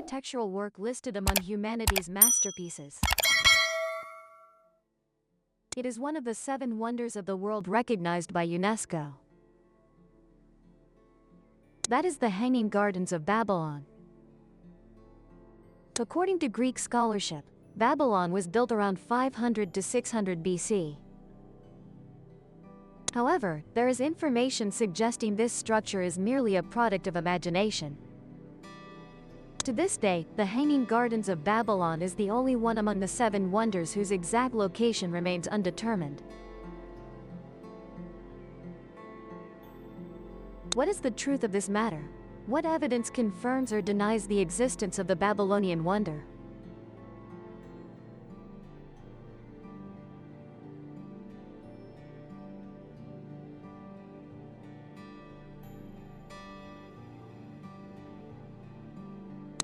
architectural work listed among humanity's masterpieces. It is one of the 7 wonders of the world recognized by UNESCO. That is the Hanging Gardens of Babylon. According to Greek scholarship, Babylon was built around 500 to 600 BC. However, there is information suggesting this structure is merely a product of imagination. To this day, the Hanging Gardens of Babylon is the only one among the 7 wonders whose exact location remains undetermined. What is the truth of this matter? What evidence confirms or denies the existence of the Babylonian wonder?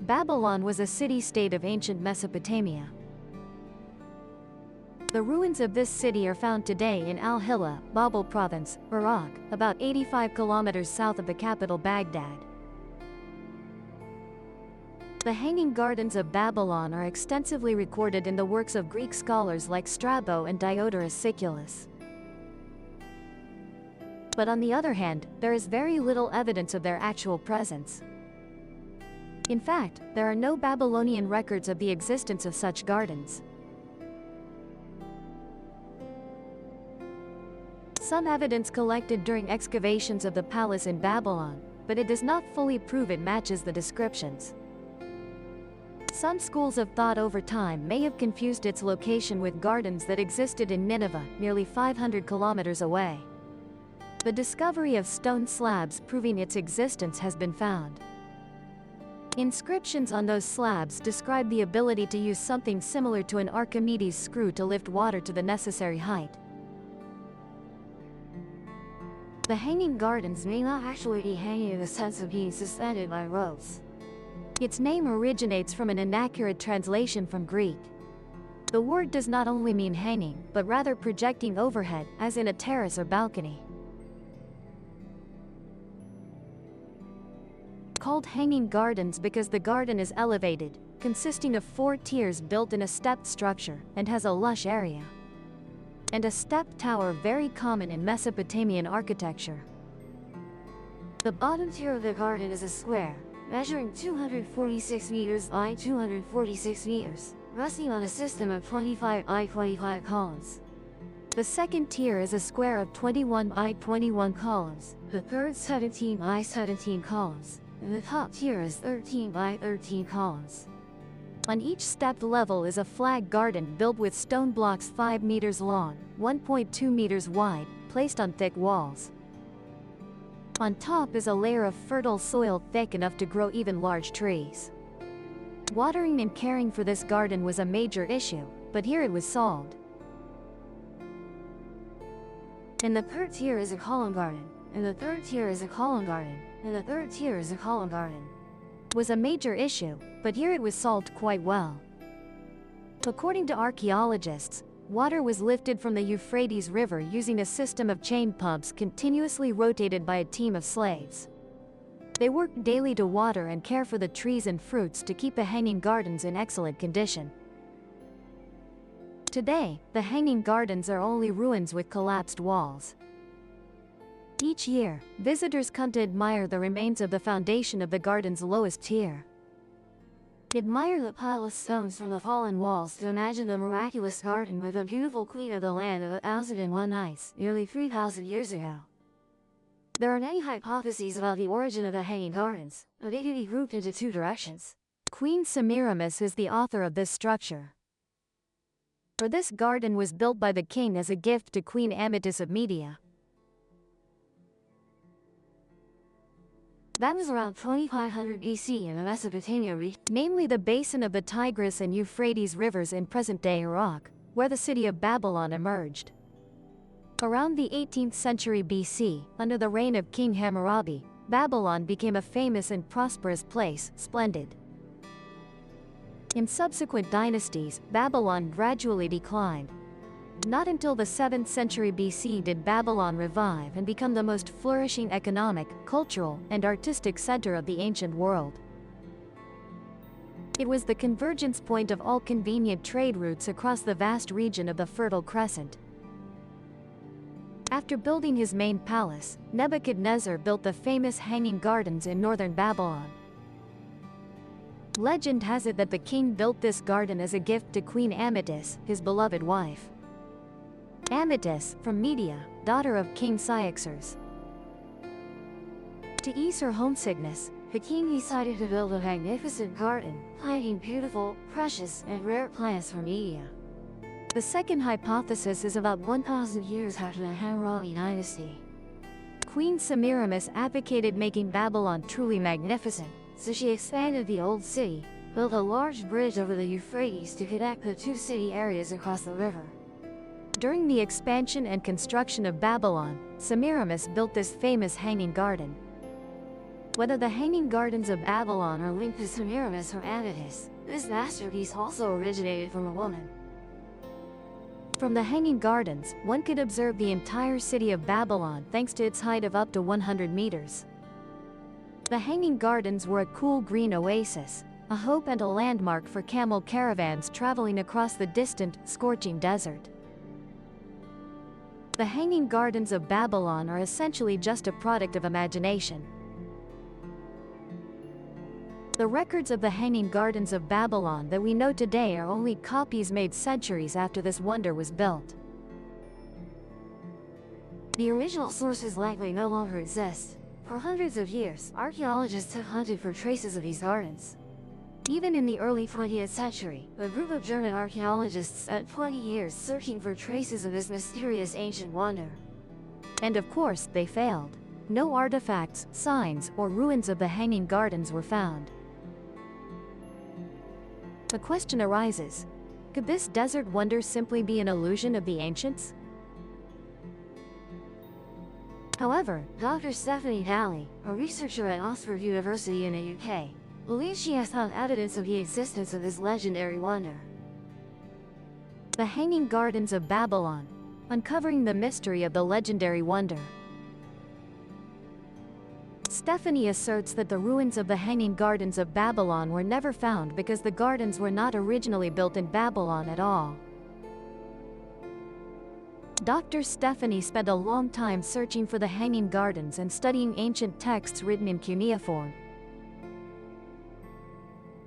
Babylon was a city-state of ancient Mesopotamia. The ruins of this city are found today in Al-Hilla, Babel province, Iraq, about 85 kilometers south of the capital Baghdad. The Hanging Gardens of Babylon are extensively recorded in the works of Greek scholars like Strabo and Diodorus Siculus. But on the other hand, there is very little evidence of their actual presence. In fact, there are no Babylonian records of the existence of such gardens. Some evidence collected during excavations of the palace in Babylon, but it does not fully prove it matches the descriptions. Some schools of thought over time may have confused its location with gardens that existed in Nineveh, nearly 500 kilometers away. The discovery of stone slabs proving its existence has been found. Inscriptions on those slabs describe the ability to use something similar to an Archimedes screw to lift water to the necessary height. The Hanging Gardens may not actually be hanging in the sense of being suspended by ropes. Its name originates from an inaccurate translation from Greek. The word does not only mean hanging, but rather projecting overhead, as in a terrace or balcony. Called hanging gardens because the garden is elevated, consisting of 4 tiers built in a stepped structure, and has a lush area. And a stepped tower very common in Mesopotamian architecture. The bottom tier of the garden is a square, measuring 246 meters by 246 meters, resting on a system of 25 by 25 columns. The second tier is a square of 21 by 21 columns, the third 17 by 17 columns, and the top tier is 13 by 13 columns. On each stepped level is a flag garden built with stone blocks 5 meters long, 1.2 meters wide, placed on thick walls. On top is a layer of fertile soil thick enough to grow even large trees. Watering and caring for this garden was a major issue, but here it was solved. In the third tier is a column garden, and the third tier is a column garden, and the third tier is a column garden. Was a major issue, but here it was solved quite well. According to archaeologists, water was lifted from the Euphrates River using a system of chain pumps continuously rotated by a team of slaves. They worked daily to water and care for the trees and fruits to keep the hanging gardens in excellent condition. Today, the hanging gardens are only ruins with collapsed walls. Each year, visitors come to admire the remains of the foundation of the garden's lowest tier. Admire the pile of stones from the fallen walls to imagine the miraculous garden with the beautiful queen of the land of 1,001 nights, nearly 3,000 years ago. There are many hypotheses about the origin of the hanging gardens, but they can be grouped into 2 directions. Queen Semiramis is the author of this structure. For this garden was built by the king as a gift to Queen Amytis of Media. That was around 2500 BC in the Mesopotamia region, namely the basin of the Tigris and Euphrates rivers in present-day Iraq, where the city of Babylon emerged. Around the 18th century BC, under the reign of King Hammurabi, Babylon became a famous and prosperous place, splendid. In subsequent dynasties, Babylon gradually declined. Not until the 7th century BC did Babylon revive and become the most flourishing economic, cultural, and artistic center of the ancient world. It was the convergence point of all convenient trade routes across the vast region of the Fertile Crescent. After building his main palace, Nebuchadnezzar built the famous Hanging Gardens in northern Babylon. Legend has it that the king built this garden as a gift to Queen Amytis, his beloved wife. Amytis, from Media, daughter of King Cyaxares. To ease her homesickness, the king decided to build a magnificent garden, planting beautiful, precious, and rare plants from Media. The second hypothesis is about 1,000 years after the Hammurabi dynasty. Queen Semiramis advocated making Babylon truly magnificent, so she expanded the old city, built a large bridge over the Euphrates to connect the two city areas across the river. During the expansion and construction of Babylon, Semiramis built this famous Hanging Garden. Whether the Hanging Gardens of Babylon are linked to Semiramis or Amytis, this masterpiece also originated from a woman. From the Hanging Gardens, one could observe the entire city of Babylon thanks to its height of up to 100 meters. The Hanging Gardens were a cool green oasis, a hope and a landmark for camel caravans traveling across the distant, scorching desert. The Hanging Gardens of Babylon are essentially just a product of imagination. The records of the Hanging Gardens of Babylon that we know today are only copies made centuries after this wonder was built. The original sources likely no longer exist. For hundreds of years, archaeologists have hunted for traces of these gardens. Even in the early 20th century, a group of German archaeologists spent 20 years searching for traces of this mysterious ancient wonder. And of course, they failed. No artifacts, signs, or ruins of the Hanging Gardens were found. The question arises, could this desert wonder simply be an illusion of the ancients? However, Dr. Stephanie Daly, a researcher at Oxford University in the UK, believes she has found evidence of the existence of this legendary wonder. The Hanging Gardens of Babylon, uncovering the mystery of the legendary wonder. Stephanie asserts that the ruins of the Hanging Gardens of Babylon were never found because the gardens were not originally built in Babylon at all. Dr. Stephanie spent a long time searching for the Hanging Gardens and studying ancient texts written in cuneiform.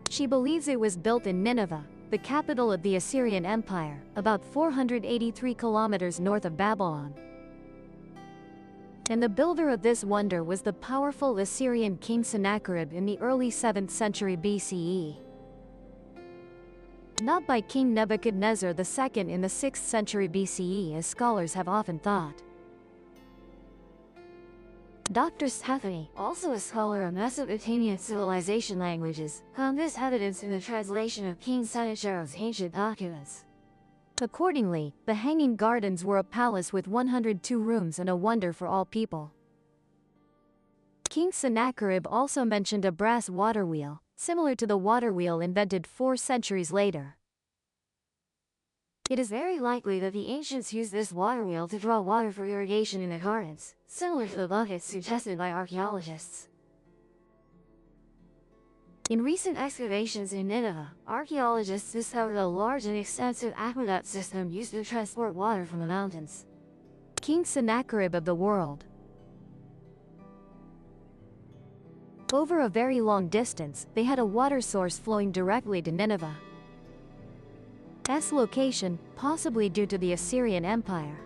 She believes it was built in Nineveh, the capital of the Assyrian Empire, about 483 kilometers north of Babylon. And the builder of this wonder was the powerful Assyrian king Sennacherib in the early 7th century BCE. Not by King Nebuchadnezzar II in the 6th century BCE as scholars have often thought. Dr. Stephanie, also a scholar of Mesopotamian civilization languages, found this evidence in the translation of King Sennacherib's ancient documents. Accordingly, the Hanging Gardens were a palace with 102 rooms and a wonder for all people. King Sennacherib also mentioned a brass water wheel, similar to the water wheel invented 4 centuries later. It is very likely that the ancients used this water wheel to draw water for irrigation in the gardens, similar to the buckets suggested by archaeologists. In recent excavations in Nineveh, archaeologists discovered a large and extensive aqueduct system used to transport water from the mountains. King Sennacherib of the world. Over a very long distance, they had a water source flowing directly to Nineveh. S location, possibly due to the Assyrian Empire.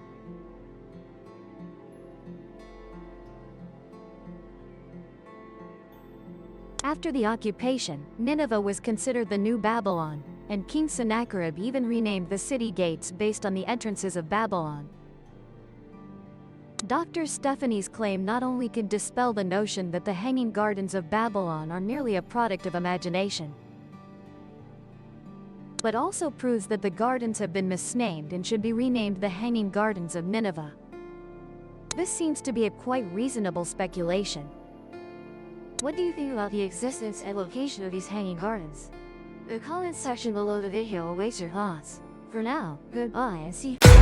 After the occupation, Nineveh was considered the new Babylon, and King Sennacherib even renamed the city gates based on the entrances of Babylon. Dr. Stephanie's claim not only could dispel the notion that the Hanging Gardens of Babylon are merely a product of imagination, but also proves that the gardens have been misnamed and should be renamed the Hanging Gardens of Nineveh. This seems to be a quite reasonable speculation. What do you think about the existence and location of these hanging gardens? The comments section below the video awaits your thoughts. For now, goodbye and see you.